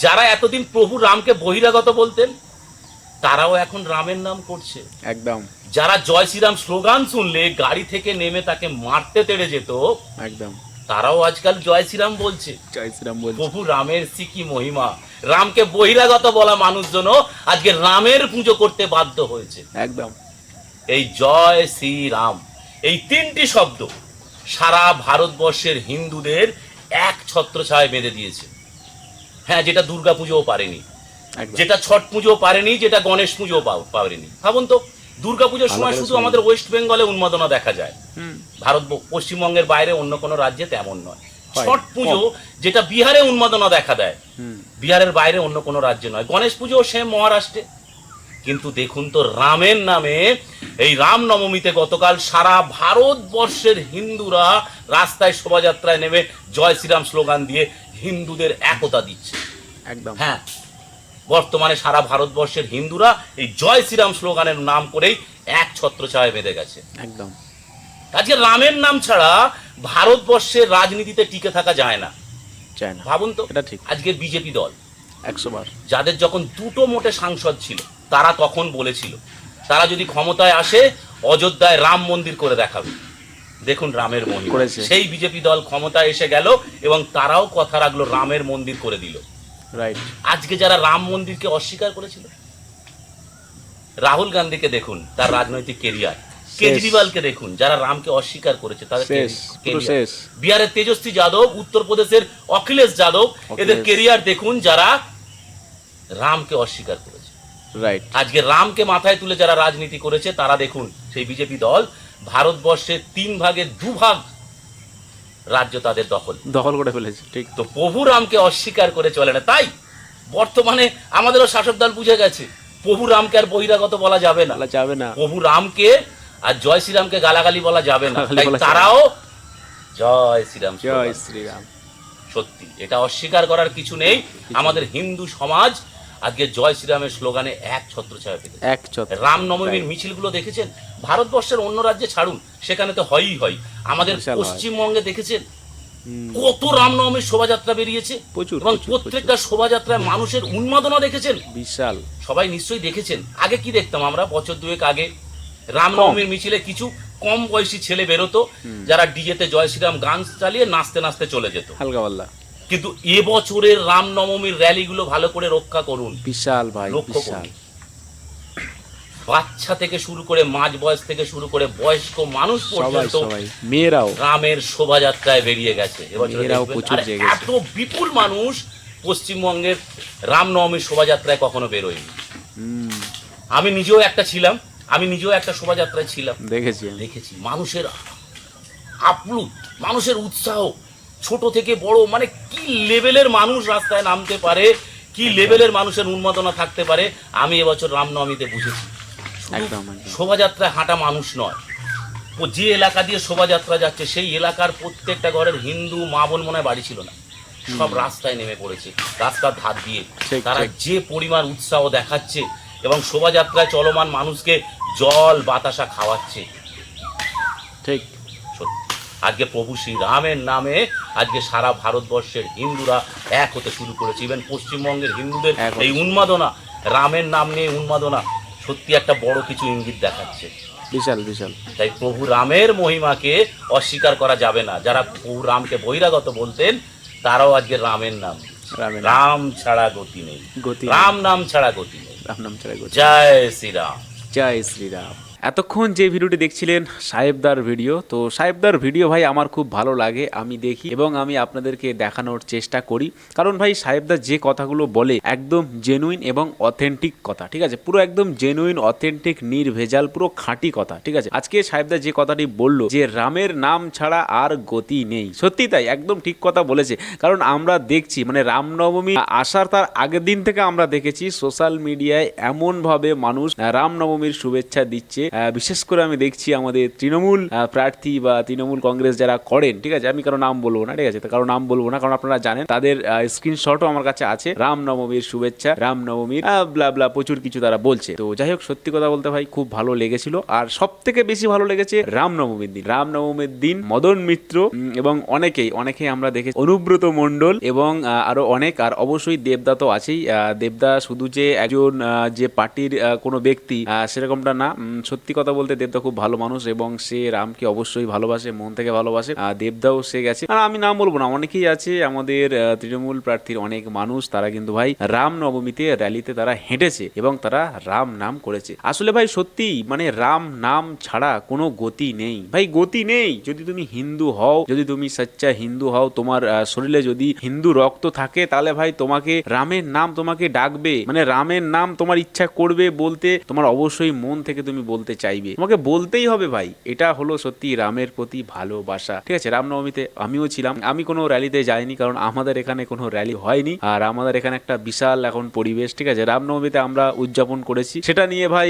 যারা এতদিন প্রভু রামকে বহিরাগত বলতেন তারাও এখন রামের নাম করছে। একদম যারা জয় শ্রীরাম স্লোগান শুনলে গাড়ি থেকে নেমে তাকে মারতে তেড়ে যেত, একদম তারাও আজকাল জয় শ্রীরাম বলছে। জয় শ্রীরাম বলছে। প্রভু রামের কি মহিমা! রামকে বহিরাগত বলা মানুষজন আজকে রামের পুজো করতে বাধ্য হয়েছে। একদম এই জয় শ্রীরাম এই তিনটি শব্দ সারা ভারতবর্ষের হিন্দুদের এক ছত্রছায়ায় বেঁধে দিয়েছে। হ্যাঁ, যেটা দুর্গা পুজোও পারেনি, যেটা ছট পুজো পারেনি, যেটা গণেশ পুজো পারেনি। ভাবুন তো, দুর্গা পুজোর সময় শুধু আমাদের ওয়েস্ট বেঙ্গলে উন্মাদনা দেখা যায়, ভারত পশ্চিমবঙ্গের বাইরে অন্য কোনো রাজ্যে তেমন নয়। ছট পুজো যেটা বিহারে উন্মাদনা দেখা দেয়, বিহারের বাইরে অন্য কোনো রাজ্যে নয়। গণেশ পুজো সেম মহারাষ্ট্রে। কিন্তু দেখুন তো, রামের নামে এই রামনবমীতে গতকাল সারা ভারতবর্ষের হিন্দুরা রাস্তায় শোভাযাত্রায় নেমে জয় শ্রীরাম স্লোগান দিয়ে হিন্দুদের একতা দিচ্ছে। একদম হ্যাঁ, বর্তমানে সারা ভারতবর্ষের হিন্দুরা এই জয় শ্রীরাম স্লোগানের নাম করেই এক ছত্রছায়ায় বেঁধে গেছে। একদম আজকে রামের নাম ছাড়া ভারতবর্ষের রাজনীতিতে টিকে থাকা যায় না। ভাবুন তো, এটা ঠিক। আজকে বিজেপি দল 100 বার, যাদের যখন দুটো মোটে সাংসদ ছিল, তারা তখন বলেছিল তারা যদি ক্ষমতায় আসে অযোধ্যায় রাম মন্দির করে দেখাবে। দেখুন রামের মন্দির করেছে। সেই বিজেপি দল ক্ষমতায় এসে গেল এবং তারাও কথা রাখলো, রামের মন্দির করে দিল। রাইট। আজকে যারা রাম মন্দিরকে অস্বীকার করেছিল, রাহুল গান্ধীকে দেখুন তার রাজনৈতিক কেরিয়ার, কেজরিওয়ালকে দেখুন যারা রামকে অস্বীকার করেছে তাদের কেরিয়ার, বিহারের তেজস্বী যাদব, উত্তরপ্রদেশের অখিলেশ যাদব, এদের কেরিয়ার দেখুন যারা রামকে অস্বীকার করেছে। রাইট। আজকে রামকে মাথায় তুলে যারা রাজনীতি করেছে তারা দেখুন সেই বিজেপি দল ভারতবর্ষের 3 ভাগের 2 ভাগ রাজ্য তাদের দখল করে ফেলেছে। ঠিক তো, প্রভু রামকে অস্বীকার করে চলে না। তাই বর্তমানে আমাদেরও শাসক দল বুঝে গেছে প্রভু রামকে আর বহিরাগত বলা যাবে না। প্রভু রামকে আর জয় শ্রীরামকে গালাগালি বলা যাবে না। তাই তারাও জয় শ্রীরাম, জয় শ্রীরাম। সত্যি এটা অস্বীকার করার কিছু নেই। আমাদের হিন্দু সমাজ আজকে জয় শ্রীরামের স্লোগানে এক ছত্রছায়া পেতে। রামনবমীর মিছিলগুলো দেখেছেন? ভারতবর্ষের অন্য রাজ্যে ছাড়ুন, সেখানে তো হয়ই হয়। আমাদের পশ্চিমবঙ্গে দেখেছেন কত রামনবমীর শোভাযাত্রা বেরিয়েছে, এবং প্রত্যেকটা শোভাযাত্রায় মানুষের উন্মাদনা দেখেছেন বিশাল। সবাই নিশ্চয়ই দেখেছেন। আগে কি দেখতাম আমরা, বছর 2 আগে রামনবমীর মিছিলে কিছু কম বয়সী ছেলে বেরোতো, যারা ডিজেতে জয় শ্রীরাম গান চালিয়ে নাচতে নাচতে চলে যেত হালকা পাল্লা। কিন্তু এবছরের রামনবমীর র্যালিগুলো ভালো করে রক্ষা করুন। বিশাল ভাই, বিশাল। বাচ্চা থেকে শুরু করে মাঝ বয়স থেকে শুরু করে বয়স্ক মানুষ পর্যন্ত, মেয়েরাও রামের শোভাযাত্রায় বেরিয়ে গেছে। এত বিপুল মানুষ পশ্চিমবঙ্গের রামনবমীর শোভাযাত্রায় কখনো বেরোয়নি। আমি নিজেও একটা শোভাযাত্রায় ছিলাম, দেখেছি মানুষের আপ্লুত, মানুষের উৎসাহ, ছোট থেকে বড়, মানে কি লেভেলের মানুষ রাস্তায় নামতে পারে, কি লেভেলের মানুষের উন্মাদনা থাকতে পারে, আমি এবছর রামনবমীতে বুঝেছি। শোভাযাত্রায় হাঁটা মানুষ নয়, যে এলাকা দিয়ে শোভাযাত্রা যাচ্ছে সেই এলাকার প্রত্যেকটা ঘরের হিন্দু মা বোন মনে হয় বাড়ি ছিল না, সব রাস্তায় নেমে পড়েছে, রাস্তার ধার দিয়ে। তারা যে পরিমাণ উৎসাহ দেখাচ্ছে এবং শোভাযাত্রায় চলমান মানুষকে জল বাতাসা খাওয়াচ্ছে। ঠিক সত্যি, আজকে প্রভু শ্রী রামের নামে আজকে সারা ভারতবর্ষের হিন্দুরা এক হতে শুরু করেছে। ইভেন পশ্চিমবঙ্গের হিন্দুদের এই উন্মাদনা, রামের নাম নিয়ে উন্মাদনা, সত্যি একটা বড় কিছু ইঙ্গিত দেখাচ্ছে। বিশাল বিশাল। তাই প্রভু রামের মহিমাকে অস্বীকার করা যাবে না। যারা প্রভু রামকে বহিরাগত বলতেন তারাও আজকে রামের নাম, রাম ছাড়া গতি নেই, রাম নাম ছাড়া গতি নেই, রাম নাম ছাড়া গতি। জয় শ্রীরাম, জয় শ্রীরাম। এতক্ষণ যে ভিডিওটি দেখছিলেন সাহেবদার ভিডিও, তো সাহেবদার ভিডিও ভাই আমার খুব ভালো লাগে, আমি দেখি এবং আমি আপনাদেরকে দেখানোর চেষ্টা করি। কারণ ভাই সাহেবদা যে কথাগুলো বলে একদম জেনুইন এবং অথেন্টিক কথা, ঠিক আছে, পুরো একদম জেনুইন অথেন্টিক নির্ভেজাল পুরো খাঁটি কথা, ঠিক আছে। আজকে সাহেবদা যে কথাটি বললো যে রামের নাম ছাড়া আর গতি নেই, সত্যি তাই, একদম ঠিক কথা বলেছে। কারণ আমরা দেখছি মানে রামনবমী আসার তার আগের দিন থেকে আমরা দেখেছি সোশ্যাল মিডিয়ায় এমনভাবে মানুষ রামনবমীর শুভেচ্ছা দিচ্ছে বিশেষ করে আমি দেখছি আমাদের তৃণমূল প্রার্থী বা তৃণমূল কংগ্রেস যারা করেন, ঠিক আছে, আমি কারো নাম বলবো না, ঠিক আছে, কারো নাম বলবো না, কারণ আপনারা জানেন তাদের স্ক্রিনশটও আমার কাছে আছে, রামনবমীর শুভেচ্ছা, রামনবমীর ব্লা ব্লা প্রচুর কিছু তারা বলছে। তো যাই হোক, সত্যি কথা বলতে ভাই খুব ভালো লেগেছিল। আর সব থেকে বেশি ভালো লেগেছে রামনবমীর দিন মদন মিত্র এবং অনেকেই আমরা দেখেছি, অনুব্রত মণ্ডল এবং আরো অনেক, আর অবশ্যই দেবদা তো আছেই। দেবদা শুধু যে একজন যে পার্টির কোনো ব্যক্তি সেরকমটা না, সত্যি কথা বলতে দেবদা খুব ভালো মানুষ এবং সে রামকে অবশ্যই ভালোবাসে, মন থেকে ভালোবাসে। দেবদাও সে গেছে, আর আমি নাম বলবো না, অনেকেই আছে আমাদের তৃণমূল প্রার্থীর অনেক মানুষ, তারা কিন্তু ভাই রাম নবমীতে র্যালিতে তারা হেঁটেছে এবং তারা রাম নাম করেছে। আসলে ভাই সত্যি মানে রাম নাম ছাড়া কোনো গতি নেই ভাই, গতি নেই। যদি তুমি হিন্দু হও, যদি তুমি সচ্চা হিন্দু হও, তোমার শরীরে যদি হিন্দু রক্ত থাকে, তাহলে ভাই তোমাকে রামের নাম তোমাকে ডাকবে, মানে রামের নাম তোমার ইচ্ছা করবে বলতে, তোমার অবশ্যই মন থেকে তুমি বলতে চাইবে, তোমাকে বলতেই হবে ভাই। এটা হলো সত্যি রামের প্রতি ভালোবাসা, ঠিক আছে। রামনবমীতে আমিও ছিলাম, আমি কোনো র্যালিতে যাইনি, কারণ আমাদের এখানে কোনো র্যালি হয়নি, আর আমাদের এখানে একটা বিশাল এখন পরিবেশ, ঠিক আছে। রামনবমীতে আমরা উদযাপন করেছি, সেটা নিয়ে ভাই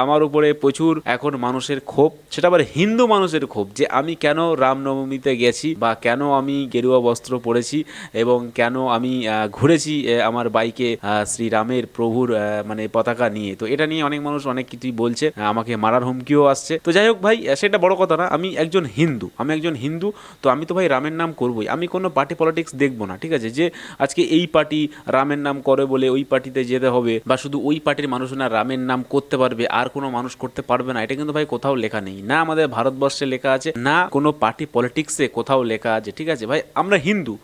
আমার উপরে প্রচুর এখন মানুষের ক্ষোভ, সেটা আবার হিন্দু মানুষের ক্ষোভ, যে আমি কেন রামনবমীতে গেছি বা কেন আমি গেরুয়া বস্ত্র পরেছি এবং কেন আমি ঘুরেছি আমার বাইকে শ্রীরামের প্রভুর মানে পতাকা নিয়ে। তো এটা নিয়ে অনেক মানুষ অনেক কিছুই বলছে, আমাকে মারার হুমকিও আসছে। তো যাই হোক ভাই, সেটা বড় কথা না, আমি একজন হিন্দু, তো আমি তো ভাই রামের নাম করবই, আমি কোনো পার্টি পলিটিক্স দেখবো না, ঠিক আছে। যে আজকে এই পার্টি রামের নাম করে বলে ওই পার্টিতে যেতে হবে, বা শুধু ওই পার্টির মানুষরা রামের নাম করতে পারবে আর কোনো মানুষ করতে পারবে না, এটা কিন্তু ভাই কোথাও লেখা নেই, না আমাদের ভারতবর্ষে লেখা আছে, না কোনো পার্টি পলিটিক্সে কোথাও লেখা আছে, ঠিক আছে ভাই। আমরা হিন্দু,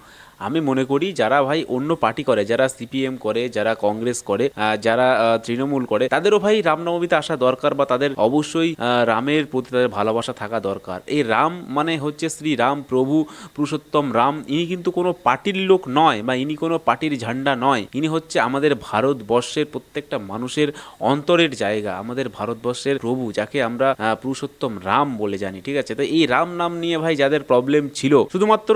আমি মনে করি যারা ভাই অন্য পার্টি করে, যারা সিপিএম করে, যারা কংগ্রেস করে, যারা তৃণমূল করে, তাদেরও ভাই রামনবমীতে আসা দরকার, বা তাদের অবশ্যই রামের প্রতি তাদের ভালোবাসা থাকা দরকার। এই রাম মানে হচ্ছে শ্রী রাম, প্রভু পুরুষোত্তম রাম, ইনি কিন্তু কোনো পার্টির লোক নয়, বা ইনি কোনো পার্টির ঝান্ডা নয়, ইনি হচ্ছে আমাদের ভারতবর্ষের প্রত্যেকটা মানুষের অন্তরের জায়গা, আমাদের ভারতবর্ষের প্রভু, যাকে আমরা পুরুষোত্তম রাম বলে জানি, ঠিক আছে। তো এই রাম নাম নিয়ে ভাই যাদের প্রবলেম ছিল, শুধুমাত্র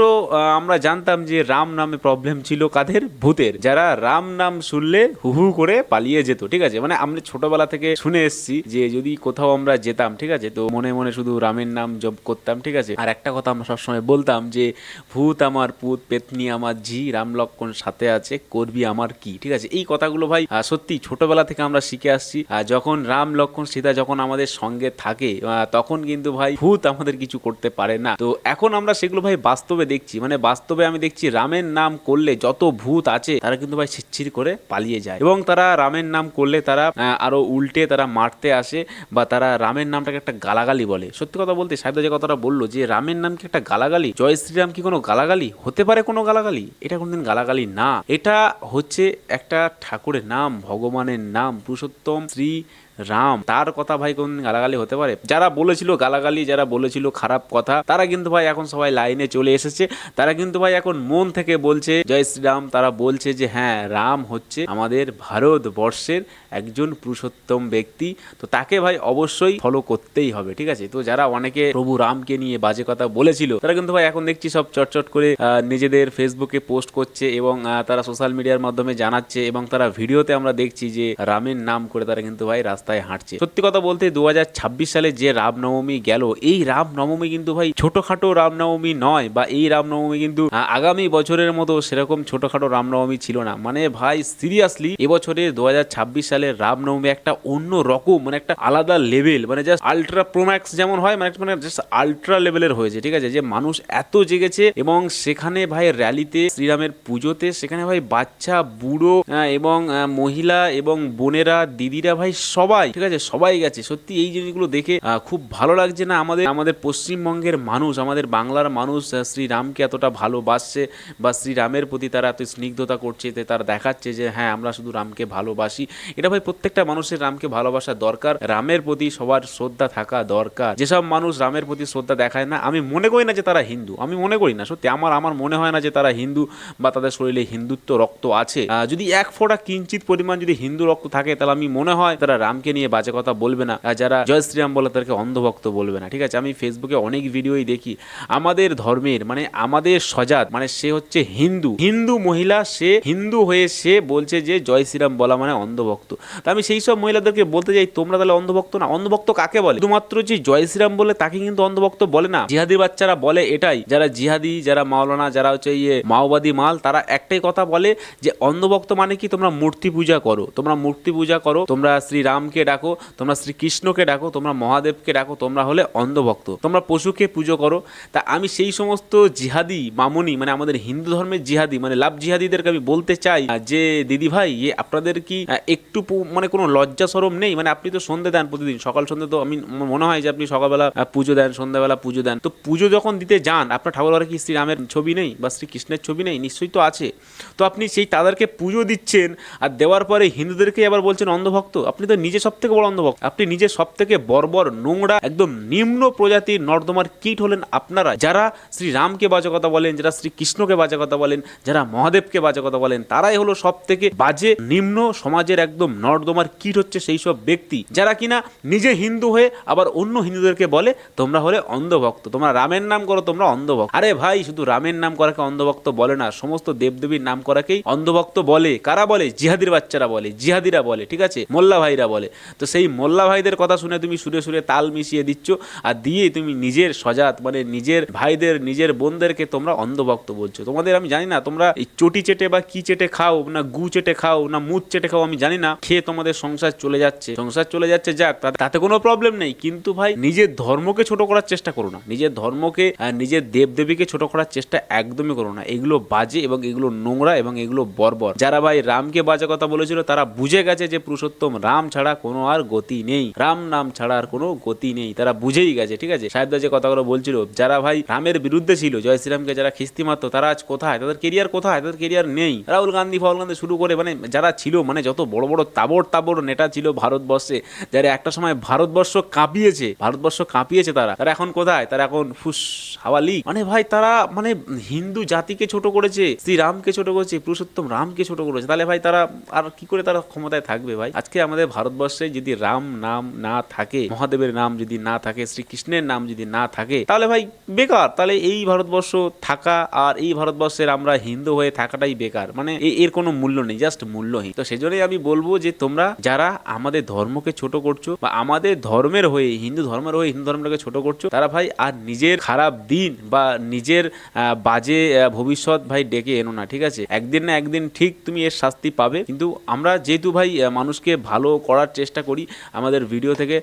আমরা জানতাম যে রাম নামে প্রবলেম ছিল কাদের, ভূতের, যারা রাম নাম শুনলে হু করে পালিয়ে যেত, ঠিক আছে। মানে আমরা ছোটবেলা থেকে শুনে এসেছি যে যদি কোথাও আমরা যেতাম, ঠিক আছে, তো মনে মনে শুধু রামের নাম জপ করতাম, ঠিক আছে। আর একটা কথা আমরা সবসময় বলতাম যে ভূত আমার পুত, পেতনি আমার ঝি, রাম লক্ষ্মণ সাথে আছে, করবি আমার কি, ঠিক আছে। এই কথাগুলো ভাই সত্যি ছোটবেলা থেকে আমরা শিখে আসছি। যখন রাম লক্ষ্মণ সীতা যখন আমাদের সঙ্গে থাকে, তখন কিন্তু ভাই ভূত আমাদের কিছু করতে পারে না। তো এখন আমরা সেগুলো ভাই বাস্তবে দেখছি, মানে বাস্তবে আমি দেখছি রামের নাম করলে যত ভূত আছে তারা কিন্তু ভাই ছিচ্ছির করে পালিয়ে যায়, এবং তারা রামের নাম করলে তারা আরো উল্টে তারা মারতে আসে, বা তারা রামের নামটাকে একটা গালাগালি বলে। সত্যি কথা বলতে সাহেবদা যে কথাটা বললো যে রামের নাম কি একটা গালাগালি, জয় শ্রীরাম কি কোনো গালাগালি হতে পারে? কোনো গালাগালি? এটা কোনোদিন গালাগালি না, এটা হচ্ছে একটা ঠাকুরের নাম, ভগবানের নাম, পুরুষোত্তম শ্রী রাম, তার কথা ভাই কোন গালাগালি হতে পারে? যারা বলেছিল গালাগালি, যারা বলেছিল খারাপ কথা, তারা কিন্তু ভাই এখন সবাই লাইনে চলে এসেছে, তারা কিন্তু ভাই এখন মন থেকে বলছে জয় শ্রীরাম, তারা বলছে যে হ্যাঁ রাম হচ্ছে আমাদের ভারতবর্ষের একজন পুরুষোত্তম ব্যক্তি, তো তাকে ভাই অবশ্যই ফলো করতেই হবে, ঠিক আছে। তো যারা অনেকে প্রভু রামকে নিয়ে বাজে কথা বলেছিল, তারা কিন্তু ভাই এখন দেখছি সব চটচট করে নিজেদের ফেসবুকে পোস্ট করছে, এবং তারা সোশ্যাল মিডিয়ার মাধ্যমে জানাচ্ছে, এবং তারা ভিডিওতে আমরা দেখছি যে রামের নাম করে তারা কিন্তু ভাই রাস্তায় হাঁটছে। সত্যি কথা বলতে 2026 সালে যে রামনবমী গেল, এই রামনবমী কিন্তু ভাই ছোটখাটো রামনবমী নয়, বা এই রামনবমী কিন্তু আগামী বছরের মতো সেরকম ছোটখাটো রামনবমী ছিল না। মানে ভাই সিরিয়াসলি এবছরে 2026 সালের রামনবমী একটা অন্য রকম, মানে একটা আলাদা লেভেল, মানে জাস্ট আলট্রা প্রোম্যাক্স যেমন হয়, মানে জাস্ট আলট্রা লেভেলের হয়েছে, ঠিক আছে। যে মানুষ এত জেগেছে, এবং সেখানে ভাই র্যালিতে, শ্রীরামের পুজোতে, সেখানে ভাই বাচ্চা, বুড়ো এবং মহিলা এবং বোনেরা, দিদিরা ভাই সবাই, ঠিক আছে, সবাই গেছে। সত্যি এই জিনিসগুলো দেখে খুব ভালো লাগছে না আমাদের পশ্চিমবঙ্গের মানুষ, আমাদের বাংলার মানুষ শ্রীরামকে এতটা ভালোবাসছে, বা শ্রীরামের প্রতি তারা এত স্নিগ্ধতা করছে, তারা দেখাচ্ছে যে হ্যাঁ আমরা শুধু রামকে ভালোবাসি। এটা ভাই প্রত্যেকটা মানুষের রামকে ভালোবাসা দরকার, রামের প্রতি সবার শ্রদ্ধা থাকা দরকার। যেসব মানুষ রামের প্রতি শ্রদ্ধা দেখায় না, আমি মনে করি না যে তারা হিন্দু, আমি মনে করি না, সত্যি আমার মনে হয় না যে তারা হিন্দু, বা তাদের শরীরে হিন্দুত্ব রক্ত আছে। যদি এক ফোঁটা কিঞ্চিত পরিমাণ যদি হিন্দু রক্ত থাকে, তাহলে আমি মনে হয় তারা রাম রামকে নিয়ে বাজে কথা বলবে না, যারা জয় শ্রীরাম বলে তাদেরকে অন্ধভক্ত বলবে না, ঠিক আছে। আমি ফেসবুকে অনেক ভিডিওই দেখি আমাদের ধর্মের মানে আমাদের সজাত মানে সে হচ্ছে হিন্দু মহিলা, সে হিন্দু হয়ে সে বলছে যে জয় শ্রীরাম বলা মানে অন্ধভক্ত। তা আমি সেই সব মহিলাদেরকে বলতে চাই তোমরা তাহলে অন্ধভক্ত না। অন্ধভক্ত কাকে বলে? শুধুমাত্র যে জয় শ্রীরাম বলে তাকে কিন্তু অন্ধভক্ত বলে না। জিহাদি বাচ্চারা বলে এটাই, যারা জিহাদি, যারা মাওলানা, যারা হচ্ছে মাওবাদী মাল, তারা একটাই কথা বলে যে অন্ধভক্ত মানে কি তোমরা মূর্তি পূজা করো, তোমরা মূর্তি পূজা করো, তোমরা শ্রীরামকে ডাকো, তোমরা শ্রীকৃষ্ণকে ডাকো, তোমরা মহাদেবকে ডাকো, তোমরা হলে অন্ধভক্ত, তোমরা পশুকে পুজো করো। তা আমি সেই সমস্ত জিহাদি মামুনি মানে আমাদের হিন্দু ধর্মের জিহাদি মানে লাভ জিহাদিদেরকে আমি বলতে চাই যে দিদি ভাই আপনাদের কি একটু মানে কোনো লজ্জা শরম নেই? মানে আপনি তো সন্ধে দেন প্রতিদিন, সকাল সন্ধে, তো আমি মনে হয় যে আপনি সকালবেলা পুজো দেন, সন্ধ্যাবেলা পুজো দেন, তো পুজো যখন দিতে যান আপনার ঠাকুরঘরে কি শ্রীরামের ছবি নেই বা শ্রীকৃষ্ণের ছবি নেই? নিশ্চয়ই তো আছে। তো আপনি সেই তাদেরকে পুজো দিচ্ছেন আর দেওয়ার পরে হিন্দুদেরকে আবার বলছেন অন্ধভক্ত। আপনি তো নিজে সব থেকে বড় অন্ধভক্ত, আপনি নিজে সব থেকে বর্বর, নোংরা, একদম নিম্ন প্রজাতির নর্দমার কীট হলেন আপনারা, যারা শ্রীরামকে বাজে কথা বলেন, যারা শ্রীকৃষ্ণকে বাজে কথা বলেন, যারা মহাদেবকে বাজে কথা বলেন, তারাই হলো সব থেকে বাজে নিম্ন সমাজের একদম নর্দমার কীট হচ্ছে সেই সব ব্যক্তি যারা কিনা নিজে হিন্দু হয়ে আবার অন্য হিন্দুদেরকে বলে তোমরা হলে অন্ধভক্ত, তোমরা রামের নাম করো, তোমরা অন্ধভক্ত। আরে ভাই শুধু রামের নাম করাকে অন্ধভক্ত বলে না, সমস্ত দেবদেবীর নাম করাকেই অন্ধভক্ত বলে। কারা বলে? জিহাদির বাচ্চারা বলে, জিহাদিরা বলে, ঠিক আছে, মোল্লা ভাইরা বলে। তো সেই মোল্লা ভাইদের কথা শুনে তুমি সুরে সুরে তাল মিশিয়ে দিচ্ছ আর দিয়ে তুমি নিজের সজাত মানে নিজের ভাইদের, নিজের বোনদেরকে তোমরা অন্ধভক্ত বলছো। তোমাদের আমি জানি না তোমরা এই চটি চেটে বা কি চেটে খাও, না গু চেটে খাও, না মুখ চেটে খাও, আমি জানি না, খেয়ে তোমাদের সংসার চলে যাচ্ছে, যাক তাতে কোনো প্রবলেম নেই, কিন্তু ভাই নিজের ধর্মকে ছোট করার চেষ্টা করো না, নিজের ধর্মকে নিজের দেবদেবীকে ছোট করার চেষ্টা একদমই করো না। এগুলো বাজে এবং এগুলো নোংরা এবং এগুলো বর্বর। যারা ভাই রামকে বাজে কথা বলেছিল তারা বুঝে গেছে যে পুরুষোত্তম রাম ছাড়া কোনো আর গতি নেই, রাম নাম ছাড়া আর কোনো গতি নেই, তারা বুঝেই গেছে, ঠিক আছে। সাহেবদা যে কথাগুলো বলছিল, যারা ভাই রামের বিরুদ্ধে ছিল, জয় শ্রীরামকে যারা খিস্তি মারতো, তারা আজ কোথায়? তাদের কেরিয়ার কোথায়? তাদের কেরিয়ার নেই। রাহুল গান্ধী শুরু করে মানে যারা ছিল মানে যত বড় বড় তাবড় নেতা ছিল ভারতবর্ষে, যারা একটা সময় ভারতবর্ষ কাঁপিয়েছে, তারা এখন কোথায়? তারা এখন ফুস হাওয়ালি মানে ভাই তারা মানে হিন্দু জাতিকে ছোট করেছে, শ্রীরামকে ছোট করেছে, পুরুষোত্তম রামকে ছোট করেছে। তাহলে ভাই তারা আর কি করে তারা ক্ষমতায় থাকবে ভাই? আজকে আমাদের ভারতবর্ষে যদি রাম নাম না থাকে, মহাদেবের নাম যদি না থাকে, শ্রীকৃষ্ণের নাম যদি না থাকে, তাহলে ভাই বেকার। তাহলে এই ভারতবর্ষ থাকা আর এই ভারতবর্ষের আমরা হিন্দু হয়ে থাকাটাই বেকার, মানে এর কোনো মূল্য নেই, জাস্ট মূল্যহীন। তো সেজন্যই আমি বলবো যে তোমরা যারা আমাদের ধর্মকে ছোট করছো বা আমাদের ধর্মের হয়ে, হিন্দু ধর্মের হয়ে হিন্দু ধর্মটাকে ছোট করছো, তারা ভাই আর নিজের খারাপ দিন বা নিজের বাজে ভবিষ্যৎ ভাই ডেকে এনো না, ঠিক আছে। একদিন না একদিন ঠিক তুমি এর শাস্তি পাবে। কিন্তু আমরা যেহেতু ভাই মানুষকে ভালো করার চেষ্টা করি আমাদের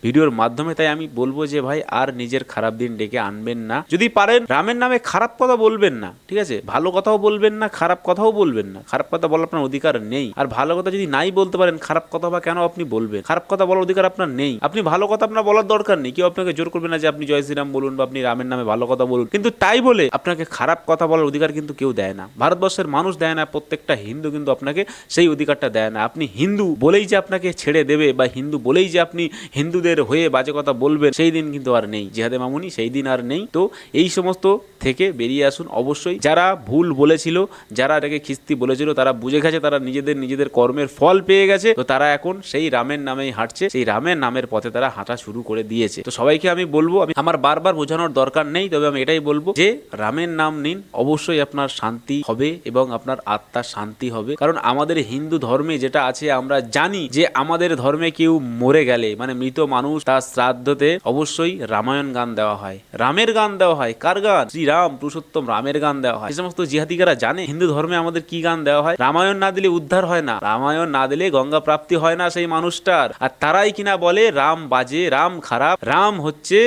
ভিডিওর মাধ্যমে, তাই আমি বলবো যে ভাই আর নিজের খারাপ দিন ডেকে আনবেন না। যদি পারেন রামের নামে খারাপ কথা বলবেন না, ঠিক আছে, ভালো কথাও বলবেন না, খারাপ কথাও বলবেন না। খারাপ কথা বলার আপনার অধিকার নেই। আর ভালো কথা যদি নাই বলতে পারেন, খারাপ কথা বা কেন আপনি বলবেন? খারাপ কথা বলার অধিকার আপনার নেই। আপনি ভালো কথা আপনার বলার দরকার নেই, কেউ আপনাকে জোর করবে না যে আপনি জয় শ্রীরাম বলুন বা আপনি রামের নামে ভালো কথা বলুন। কিন্তু তাই বলে আপনাকে খারাপ কথা বলার অধিকার কিন্তু কেউ দেয় না, ভারতবর্ষের মানুষ দেয় না, প্রত্যেকটা হিন্দু কিন্তু আপনাকে সেই অধিকারটা দেয় না। আপনি হিন্দু বলেই যে আপনাকে ছেড়ে দেবে বা হিন্দু বলেই যে আপনি হিন্দুদের হয়ে বাজে কথা বলবেন, সেই দিন কিন্তু আর নেই জিহাদে মামুনি, সেই দিন আর নেই। তো এই সমস্ত থেকে বেরিয়ে আসুন অবশ্যই। যারা ভুল বলেছিল, যারা এটাকে খিস্তি বলেছিল, তারা বুঝে গেছে, তারা নিজেদের কর্মের ফল পেয়ে গেছে। তো তারা এখন সেই রামের নামেই হাঁটছে, সেই রামের নামের পথে তারা হাঁটা শুরু করে দিয়েছে। তো সবাইকে আমি বলবো, আমার বারবার বোঝানোর দরকার নেই, তবে আমি এটাই বলবো যে রামের নাম নিন, অবশ্যই আপনার শান্তি হবে এবং আপনার আত্মার শান্তি হবে। কারণ আমাদের হিন্দু ধর্মে যেটা আছে, আমরা জানি যে আমাদের ধর্মে কেউ মরে গেলে মানে মৃত মানুষ, তার শ্রাদ্ধতে অবশ্যই রামায়ণ গান দেওয়া হয়, রামের গান দেওয়া হয়। কার গান? শ্রীরাম পুরুষোত্তম রামের গান দেওয়া হয়। যে সমস্ত জিহাদিকারা জানে হিন্দু ধর্মে আমাদের কি গান দেওয়া হয়, রামায়ণ না দিলে উদ্ধার হয় না, রামায়ণ না দিলে গঙ্গা প্রাপ্তি হয় না সেই মানুষটার। আর তারাই কিনা বলে রাম বাজে, রাম খারাপ, রাম হচ্ছে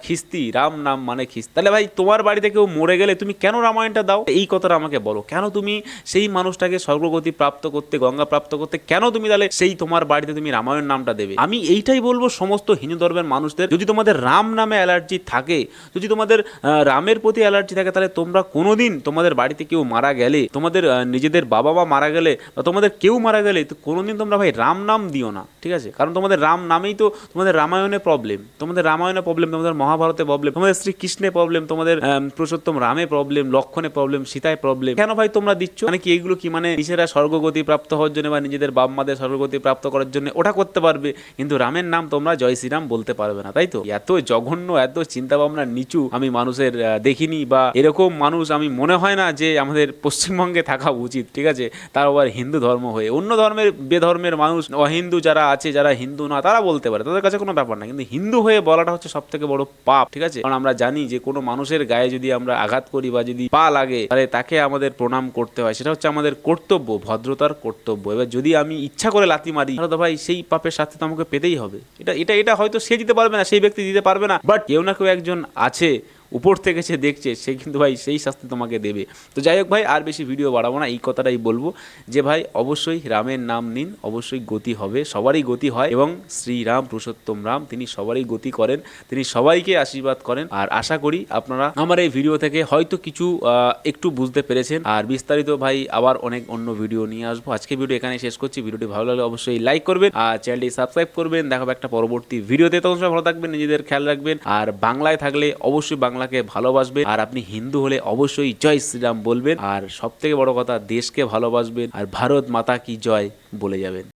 খিস্তি, রাম নাম মানে খিস্তি। তাহলে ভাই তোমার বাড়িতে কেউ মরে গেলে তুমি কেন রামায়ণটা দাও? এই কথাটা আমাকে বলো, কেন তুমি সেই মানুষটাকে স্বর্গগতি প্রাপ্ত করতে, গঙ্গা প্রাপ্ত করতে কেন তুমি তাহলে সেই তোমার বাড়িতে তুমি রামায়ণ নামটা দেবে? আমি এইটাই বলবো সমস্ত হিন্দু ধর্মের মানুষদের, যদি তোমাদের রাম নামে অ্যালার্জি থাকে, যদি তোমাদের রামের প্রতি অ্যালার্জি থাকে, তাহলে তোমরা কোনোদিন তোমাদের বাড়িতে কেউ মারা গেলে, তোমাদের নিজেদের বাবা মা মারা গেলে বা তোমাদের কেউ মারা গেলে, তো কোনোদিন তোমরা ভাই রাম নাম দিও না, ঠিক আছে। কারণ তোমাদের রাম নামেই তো তোমাদের রামায়ণে প্রবলেম, তোমাদের রামায়ণে প্রবলেম, তোমাদের মহাভারতে প্রবলেম, তোমাদের শ্রীকৃষ্ণে প্রবলেম, তোমাদের পুরুষোত্তম রামে প্রবলেম, লক্ষণে প্রবলেম, সীতায় প্রবলেম। কেন ভাই তোমরা দিচ্ছ? মানে কি এইগুলো কি মানে নিজেরা স্বর্গগতি প্রাপ্ত হওয়ার জন্য বা নিজেদের বাপ মাদের স্বর্গগতি প্রাপ্ত করার জন্য ওটা করতে পারবে, কিন্তু রামের নাম তোমরা জয় শ্রীরাম বলতে পারবে না, তাই তো? এত জঘন্য, এত চিন্তা ভাবনা নিচু আমি মানুষের দেখিনি, বা এরকম মানুষ আমি মনে হয় না যে আমাদের পশ্চিমবঙ্গে থাকা উচিত, ঠিক আছে? তার আবার হিন্দু ধর্ম হয়ে। অন্য ধর্মের বেধর্মের মানুষ, অহিন্দু যারা আছে, যারা হিন্দু না, তারা বলতে পারে, তাদের কাছে কোনো ব্যাপার না, কিন্তু হিন্দু হয়ে বলাটা হচ্ছে সব থেকে বড় পাপ, ঠিক আছে? কারণ আমরা জানি যে কোনো মানুষের গায়ে যদি আমরা আঘাত করি বা যদি পা লাগে, তাহলে তাকে আমাদের প্রণাম করতে হয়, সেটা হচ্ছে আমাদের কর্তব্য, ভদ্রতার কর্তব্য। এবার যদি আমি ইচ্ছা করে লাথি মারি, তাহলে তো ভাই সেই পাপের সাথে তো আমাকে পেতেই হবে। এটা এটা এটা হয়তো সে দিতে পারবে না, সেই ব্যক্তি দিতে পারবে না, বাট কেউ না কেউ একজন আছে উপর থেকে সে দেখছে, সে কিন্তু ভাই সেই শাস্তি তোমাকে দেবে। তো যাই হোক ভাই, আর বেশি ভিডিও বাড়াবো না, এই কথাটাই বলবো যে ভাই অবশ্যই রামের নাম নিন, অবশ্যই গতি হবে, সবারই গতি হয়, এবং শ্রীরাম পুরুষোত্তম রাম তিনি সবারই গতি করেন, তিনি সবাইকে আশীর্বাদ করেন। আর আশা করি আপনারা আমার এই ভিডিও থেকে হয়তো কিছু একটু বুঝতে পেরেছেন। আর বিস্তারিত ভাই আবার অনেক অন্য ভিডিও নিয়ে আসবো। আজকে ভিডিও এখানে শেষ করছি। ভিডিওটি ভালো লাগলে অবশ্যই লাইক করবেন আর চ্যানেলটি সাবস্ক্রাইব করবেন। দেখাবো একটা পরবর্তী ভিডিওতে, তখন সবাই ভালো থাকবেন, নিজেদের খেয়াল রাখবেন। আর বাংলায় থাকলে অবশ্যই বাংলাকে ভালোবাসবেন, আর আপনি হিন্দু হলে অবশ্যই জয় শ্রীরাম বলবেন। আর সব থেকে বড় কথা, দেশকে ভালোবাসবেন, আর ভারত মাতা কি জয় বলে যাবেন।